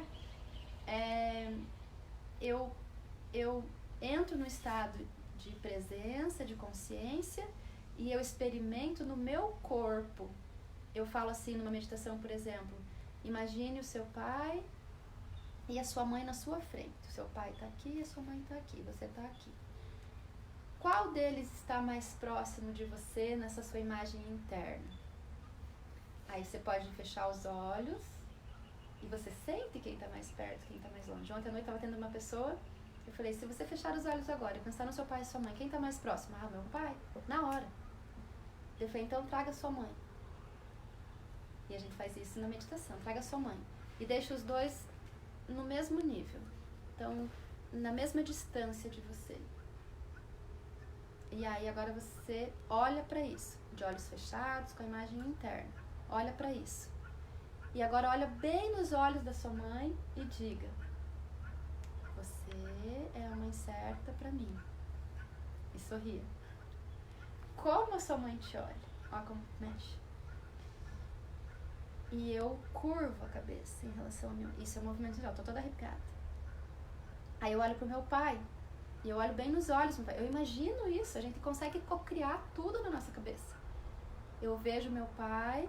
eu entro no estado de presença, de consciência, e eu experimento no meu corpo. Eu falo assim numa meditação, por exemplo, imagine o seu pai e a sua mãe na sua frente. O seu pai está aqui e a sua mãe está aqui, você está aqui. Qual deles está mais próximo de você nessa sua imagem interna? Aí você pode fechar os olhos e você sente quem está mais perto, quem está mais longe. Ontem à noite eu estava tendo uma pessoa, eu falei, se você fechar os olhos agora e pensar no seu pai e sua mãe, quem está mais próximo? Ah, meu pai. Na hora. Eu falei, então traga sua mãe. E a gente faz isso na meditação, traga sua mãe. E deixa os dois no mesmo nível. Então, na mesma distância de você. E aí agora você olha para isso, de olhos fechados, com a imagem interna. Olha para isso. E agora olha bem nos olhos da sua mãe e diga: você é a mãe certa para mim. E sorria. Como a sua mãe te olha? Olha como mexe. E eu curvo a cabeça em relação ao meu... Isso é um movimento geral, tô toda arrepiada. Aí eu olho pro meu pai. E eu olho bem nos olhos do meu pai. Eu imagino isso. A gente consegue cocriar tudo na nossa cabeça. Eu vejo meu pai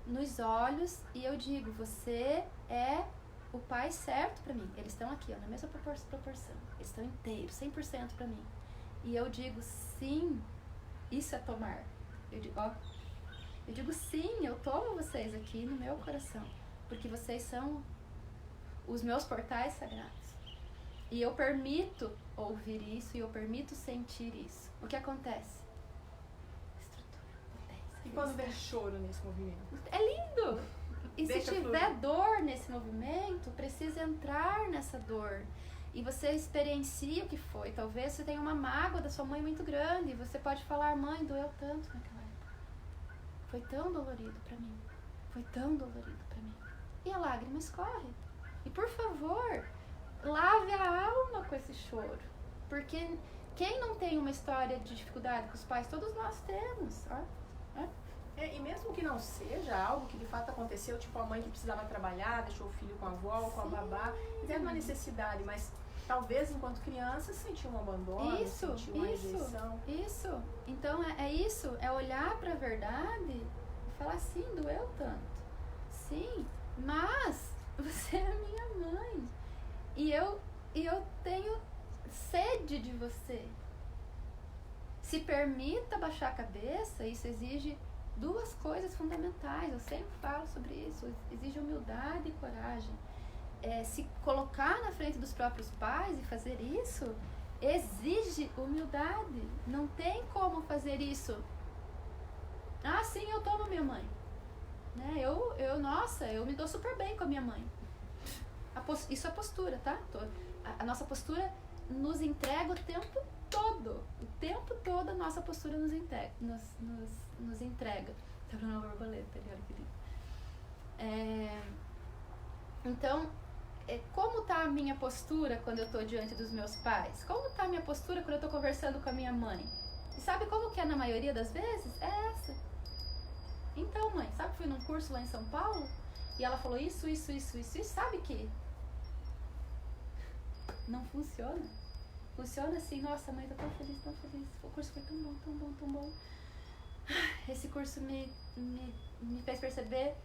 nos olhos e eu digo: você é o pai certo pra mim. Eles estão aqui, ó, na mesma proporção. Eles estão inteiros, 100% pra mim. E eu digo: sim, isso é tomar. Eu digo sim, eu tomo vocês aqui no meu coração. Porque vocês são os meus portais sagrados. E eu permito ouvir isso e eu permito sentir isso. O que acontece? Estrutura, potência. E quando vem choro nesse movimento? É lindo! E Deixa se tiver dor nesse movimento, precisa entrar nessa dor. E você experiencia o que foi. Talvez você tenha uma mágoa da sua mãe muito grande. E você pode falar: mãe, doeu tanto naquela época. Foi tão dolorido pra mim. Foi tão dolorido pra mim. E a lágrima escorre. E por favor, lave a alma com esse choro. Porque quem não tem uma história de dificuldade com os pais, todos nós temos. E mesmo que não seja algo que de fato aconteceu, tipo a mãe que precisava trabalhar, deixou o filho com a avó, com a babá, teve uma necessidade, mas talvez enquanto criança sentiu um abandono, sentiu uma rejeição. Isso. Então é isso, é olhar pra verdade e falar: sim, doeu tanto. Sim, mas você é minha mãe. E eu tenho sede de você. Se permita baixar a cabeça, isso exige duas coisas fundamentais, eu sempre falo sobre isso, exige humildade e coragem. Se colocar na frente dos próprios pais e fazer isso, exige humildade. Não tem como fazer isso. Ah, sim, eu tomo minha mãe. Né? Eu me dou super bem com a minha mãe. Isso é postura, tá? A nossa postura nos entrega o tempo todo. O tempo todo a nossa postura nos entrega. Tá vendo uma borboleta ali, olha que lindo. Então, como tá a minha postura quando eu tô diante dos meus pais? Como tá a minha postura quando eu tô conversando com a minha mãe? E sabe como que é na maioria das vezes? É essa. Então, mãe, sabe que fui num curso lá em São Paulo? E ela falou isso, sabe que não funciona. Funciona assim, nossa, mãe, tô tão feliz. O curso foi tão bom. Esse curso me fez perceber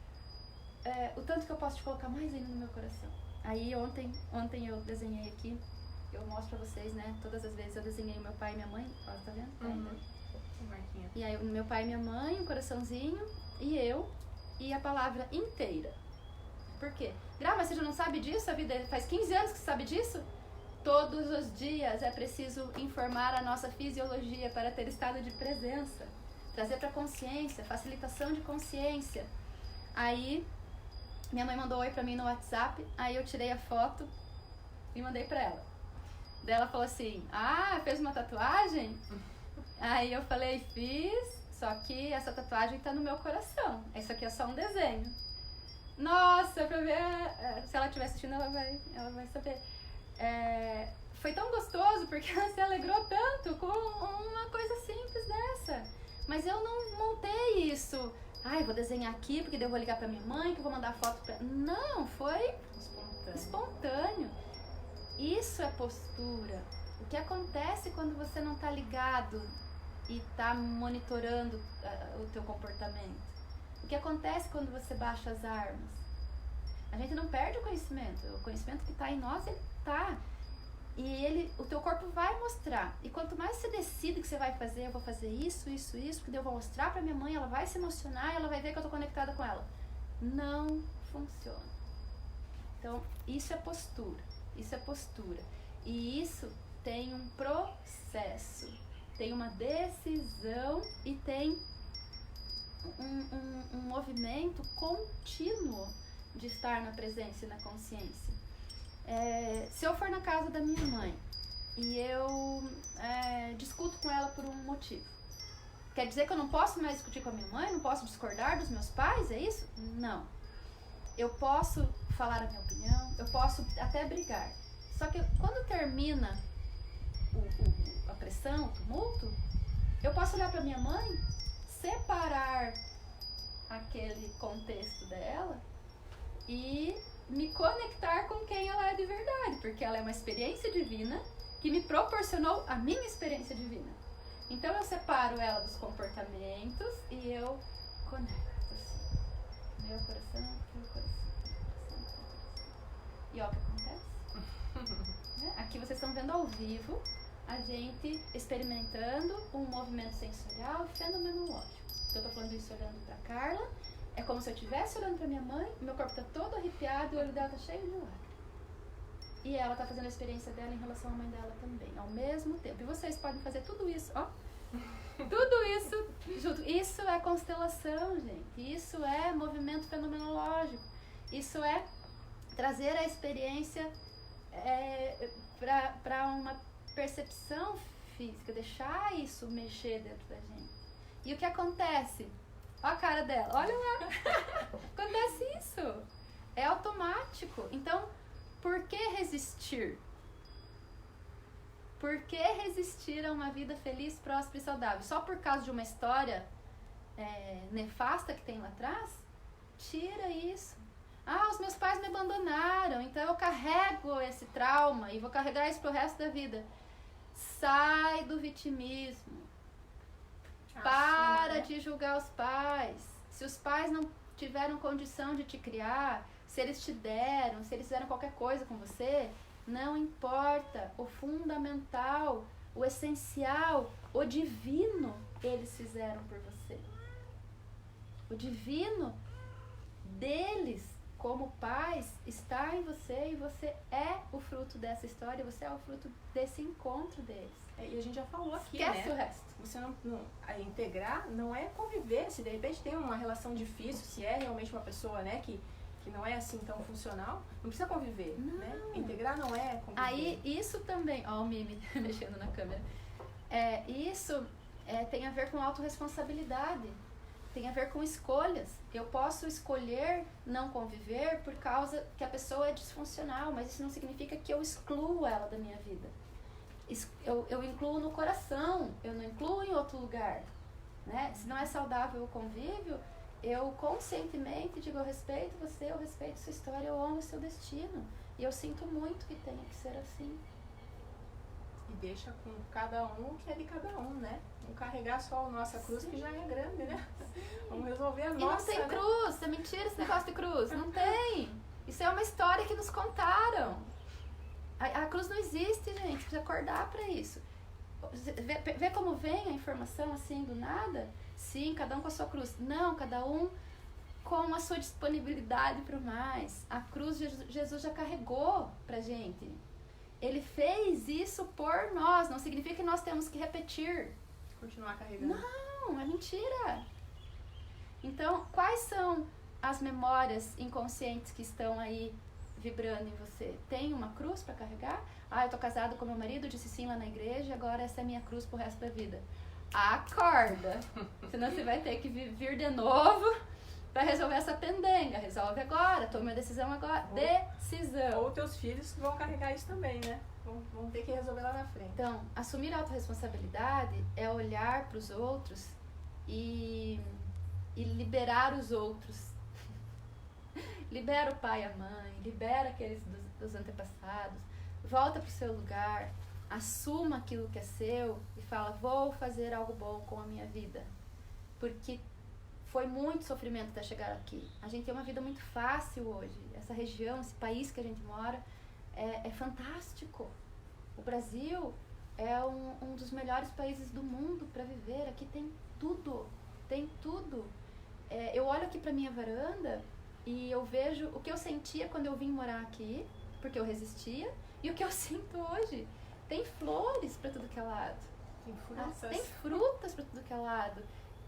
o tanto que eu posso te colocar mais ainda no meu coração. Aí ontem eu desenhei aqui, eu mostro pra vocês, né? Todas as vezes eu desenhei o meu pai e minha mãe, ó, tá vendo? E aí o meu pai e minha mãe, um coraçãozinho, e eu, e a palavra inteira. Por quê? Gra, mas você já não sabe disso? A vida faz 15 anos que você sabe disso? Todos os dias é preciso informar a nossa fisiologia para ter estado de presença. Trazer para consciência, facilitação de consciência. Aí, minha mãe mandou oi pra mim no WhatsApp, aí eu tirei a foto e mandei pra ela. Daí ela falou assim, fez uma tatuagem? Aí eu falei, fiz, só que essa tatuagem tá no meu coração. Isso aqui é só um desenho. Nossa, pra ver, se ela estiver assistindo, ela vai saber. Foi tão gostoso porque ela se alegrou tanto com uma coisa simples dessa. Mas eu não montei isso. Vou desenhar aqui porque eu vou ligar pra minha mãe, que eu vou mandar foto pra... Não, foi espontâneo. Isso é postura. O que acontece quando você não tá ligado e tá monitorando o teu comportamento? O que acontece quando você baixa as armas? A gente não perde o conhecimento que tá em nós, ele tá. E o teu corpo vai mostrar. E quanto mais você decide que você vai fazer, eu vou fazer isso, porque eu vou mostrar pra minha mãe, ela vai se emocionar, ela vai ver que eu tô conectada com ela. Não funciona. Então, isso é postura. E isso tem um processo, tem uma decisão e tem um movimento contínuo de estar na presença e na consciência. Se eu for na casa da minha mãe e eu discuto com ela por um motivo, quer dizer que eu não posso mais discutir com a minha mãe? Não posso discordar dos meus pais? É isso? Não. Eu posso falar a minha opinião, eu posso até brigar. Só que quando termina a pressão, o tumulto, eu posso olhar para minha mãe, separar aquele contexto dela e me conectar com quem ela é de verdade, porque ela é uma experiência divina que me proporcionou a minha experiência divina. Então eu separo ela dos comportamentos e eu conecto assim. Meu coração. E ó, o que acontece? Aqui vocês estão vendo ao vivo a gente experimentando um movimento sensorial fenomenológico. Eu tô falando isso olhando pra Carla. É como se eu estivesse olhando pra minha mãe, meu corpo tá todo arrepiado e o olho dela tá cheio de lágrimas. E ela tá fazendo a experiência dela em relação à mãe dela também, ao mesmo tempo. E vocês podem fazer tudo isso, ó. Tudo isso junto. Isso é constelação, gente. Isso é movimento fenomenológico. Isso é trazer a experiência para uma percepção física, deixar isso mexer dentro da gente. E o que acontece? Olha a cara dela, olha lá. Acontece isso. É automático. Então, por que resistir? Por que resistir a uma vida feliz, próspera e saudável? Só por causa de uma história nefasta que tem lá atrás? Tira isso. Os meus pais me abandonaram, então eu carrego esse trauma e vou carregar isso pro resto da vida. Sai do vitimismo. Para de julgar os pais. Se os pais não tiveram condição de te criar, se eles te deram, se eles fizeram qualquer coisa com você, não importa. O fundamental, o essencial, o divino, eles fizeram por você. O divino deles, como pais, está em você e você é o fruto dessa história, você é o fruto desse encontro deles. E a gente já falou aqui, Esquece né? o resto. Você integrar não é conviver. Se de repente tem uma relação difícil, se é realmente uma pessoa, né, que não é assim tão funcional, não precisa conviver, né? Integrar não é conviver. Aí, isso também, ó, o Mimi mexendo na câmera. Isso tem a ver com autorresponsabilidade, tem a ver com escolhas. Eu posso escolher não conviver por causa que a pessoa é disfuncional, mas isso não significa que eu excluo ela da minha vida. Eu incluo no coração, eu não incluo em outro lugar, né? Se não é saudável o convívio, eu conscientemente digo, eu respeito você, eu respeito sua história, eu amo o seu destino. E eu sinto muito que tenha que ser assim. E deixa com cada um que é de cada um, né? Não carregar só a nossa cruz, que já é grande, né? Vamos resolver a nossa, E não tem cruz, é mentira esse negócio de cruz, não tem. Isso é uma história que nos contaram. A cruz não existe, gente, precisa acordar pra isso. Vê como vem a informação assim do nada? Sim, cada um com a sua cruz. Não, cada um com a sua disponibilidade pro mais. A cruz Jesus já carregou pra gente. Ele fez isso por nós, não significa que nós temos que repetir. Continuar carregando. Não, é mentira. Então, quais são as memórias inconscientes que estão aí vibrando em você? Tem uma cruz para carregar? Eu tô casado com meu marido, disse sim lá na igreja, agora essa é minha cruz pro resto da vida. Acorda! Senão você vai ter que vir de novo para resolver essa pendenga. Resolve agora, tome uma decisão agora. Decisão. Ou teus filhos vão carregar isso também, né? Vão ter que resolver lá na frente. Então, assumir a autorresponsabilidade é olhar para os outros e liberar os outros. Libera o pai e a mãe, libera aqueles dos antepassados, volta para o seu lugar, assuma aquilo que é seu e fala, vou fazer algo bom com a minha vida. Porque foi muito sofrimento até chegar aqui. A gente tem uma vida muito fácil hoje. Essa região, esse país que a gente mora é fantástico. O Brasil é um dos melhores países do mundo para viver. Aqui tem tudo, tem tudo. Eu olho aqui para minha varanda e eu vejo o que eu sentia quando eu vim morar aqui, porque eu resistia, e o que eu sinto hoje. Tem flores para tudo que é lado. Tem frutas para tudo que é lado.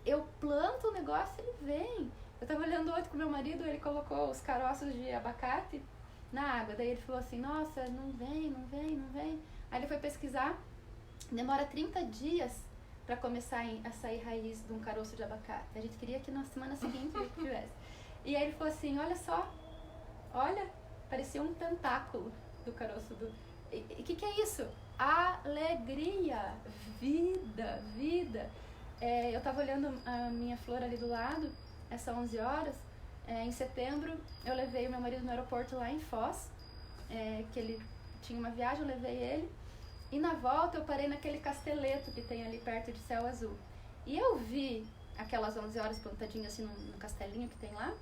Eu planto o negócio e ele vem. Eu tava olhando ontem com meu marido, ele colocou os caroços de abacate na água. Daí ele falou assim, nossa, não vem. Aí ele foi pesquisar, demora 30 dias para começar a sair raiz de um caroço de abacate. A gente queria que na semana seguinte ele tivesse. E aí ele falou assim, olha só, parecia um tentáculo do caroço do... E que é isso? Alegria, vida. Eu tava olhando a minha flor ali do lado, essa 11 horas, em setembro eu levei o meu marido no aeroporto lá em Foz, que ele tinha uma viagem, eu levei ele, e na volta eu parei naquele casteleto que tem ali perto de Céu Azul. E eu vi aquelas 11 horas plantadinhas assim no castelinho que tem lá,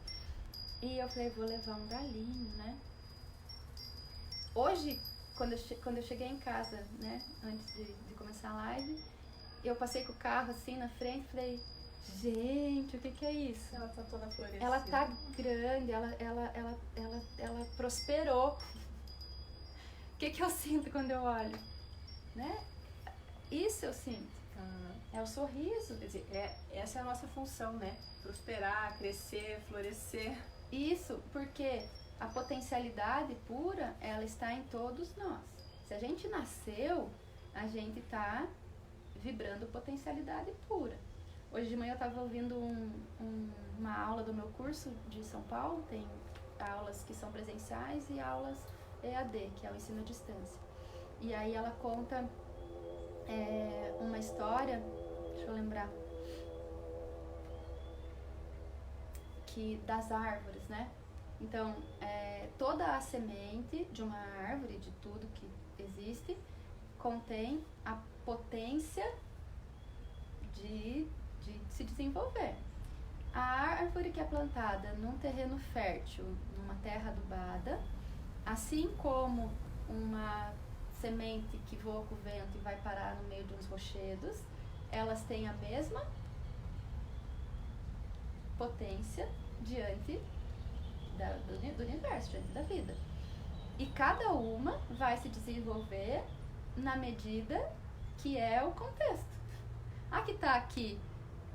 e eu falei, vou levar um galinho, né? Hoje, quando eu cheguei em casa, né, antes de começar a live, eu passei com o carro assim na frente e falei, gente, o que é isso? Ela tá toda florescida. Ela tá grande, ela prosperou. O que eu sinto quando eu olho? Né? Isso eu sinto. É o sorriso. Quer dizer, essa é a nossa função, né? Prosperar, crescer, florescer. Isso, porque a potencialidade pura, ela está em todos nós. Se a gente nasceu, a gente tá vibrando potencialidade pura. Hoje de manhã eu estava ouvindo uma aula do meu curso de São Paulo, tem aulas que são presenciais e aulas EAD, que é o ensino à distância. E aí ela conta uma história, deixa eu lembrar, das árvores, né? Então, toda a semente de uma árvore, de tudo que existe, contém a potência de se desenvolver. A árvore que é plantada num terreno fértil, numa terra adubada, assim como uma semente que voa com o vento e vai parar no meio de uns rochedos, elas têm a mesma potência diante do universo, diante da vida. E cada uma vai se desenvolver na medida que é o contexto. A que está aqui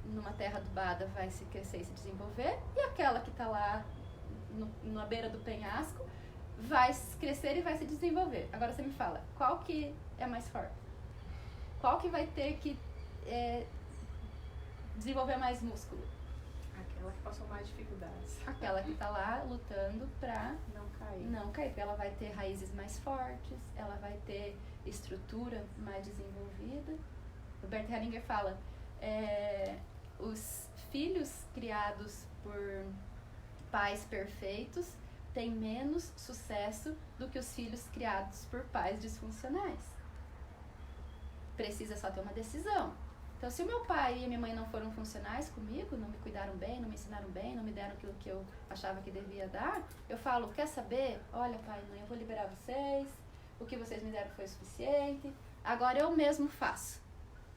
numa terra adubada vai se crescer e se desenvolver, e aquela que está lá na beira do penhasco vai crescer e vai se desenvolver. Agora você me fala, qual que é mais forte? Qual que vai ter que desenvolver mais músculo? Aquela que passou mais dificuldades. Aquela que está lá lutando para não cair, porque ela vai ter raízes mais fortes, ela vai ter estrutura mais desenvolvida. O Bert Hellinger fala, os filhos criados por pais perfeitos têm menos sucesso do que os filhos criados por pais disfuncionais. Precisa só ter uma decisão. Então, se o meu pai e a minha mãe não foram funcionais comigo, não me cuidaram bem, não me ensinaram bem, não me deram aquilo que eu achava que devia dar, eu falo, quer saber? Olha, pai e mãe, eu vou liberar vocês, o que vocês me deram foi o suficiente, agora eu mesmo faço.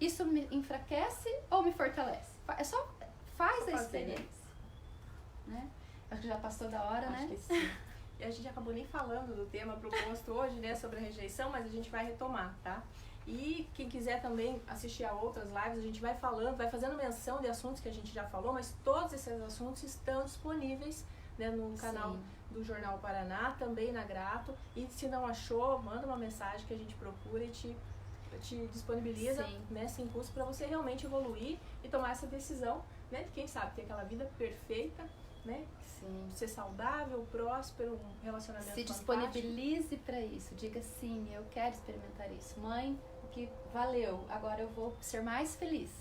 Isso me enfraquece ou me fortalece? É só faz a experiência. Né? Acho que já passou da hora, né? Acho que sim. E a gente acabou nem falando do tema proposto hoje, né, sobre a rejeição, mas a gente vai retomar, tá? E quem quiser também assistir a outras lives, a gente vai falando, vai fazendo menção de assuntos que a gente já falou, mas todos esses assuntos estão disponíveis, né, no canal do Jornal Paraná, também na Grato. E se não achou, manda uma mensagem que a gente procura e te disponibiliza, né, esse impulso para você realmente evoluir e tomar essa decisão, né, de quem sabe ter aquela vida perfeita, né? Sim. Ser saudável, próspero, um relacionamento Se fantástico. disponibilize para isso, diga sim, eu quero experimentar isso. Mãe, que valeu, agora eu vou ser mais feliz.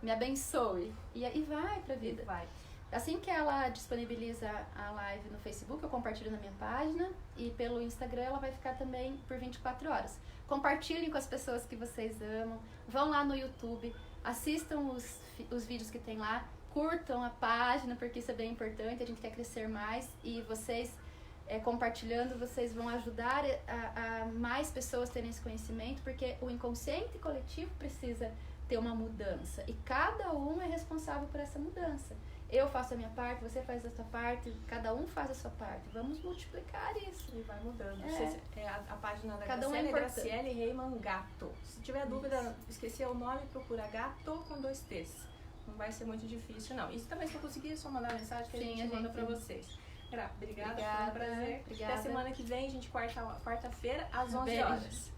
Me abençoe. E aí vai pra vida. Vai. Assim que ela disponibiliza a live no Facebook, eu compartilho na minha página, e pelo Instagram ela vai ficar também por 24 horas. Compartilhem com as pessoas que vocês amam, vão lá no YouTube, assistam os vídeos que tem lá, curtam a página, porque isso é bem importante, a gente quer crescer mais, e vocês compartilhando, vocês vão ajudar a mais pessoas terem esse conhecimento, porque o inconsciente coletivo precisa ter uma mudança, e cada um é responsável por essa mudança. Eu faço a minha parte, você faz a sua parte, cada um faz a sua parte. Vamos multiplicar isso. E vai mudando. A página da cada Graciele é Graciele Reimann Gatto. Se tiver dúvida, esquecer o nome, procura Gatto com 2 T's. Não vai ser muito difícil, não. Isso também, se eu conseguir, é só mandar mensagem que a gente manda pra vocês. Obrigada, foi um prazer. Obrigada. Até semana que vem, gente, quarta-feira, às 11 horas.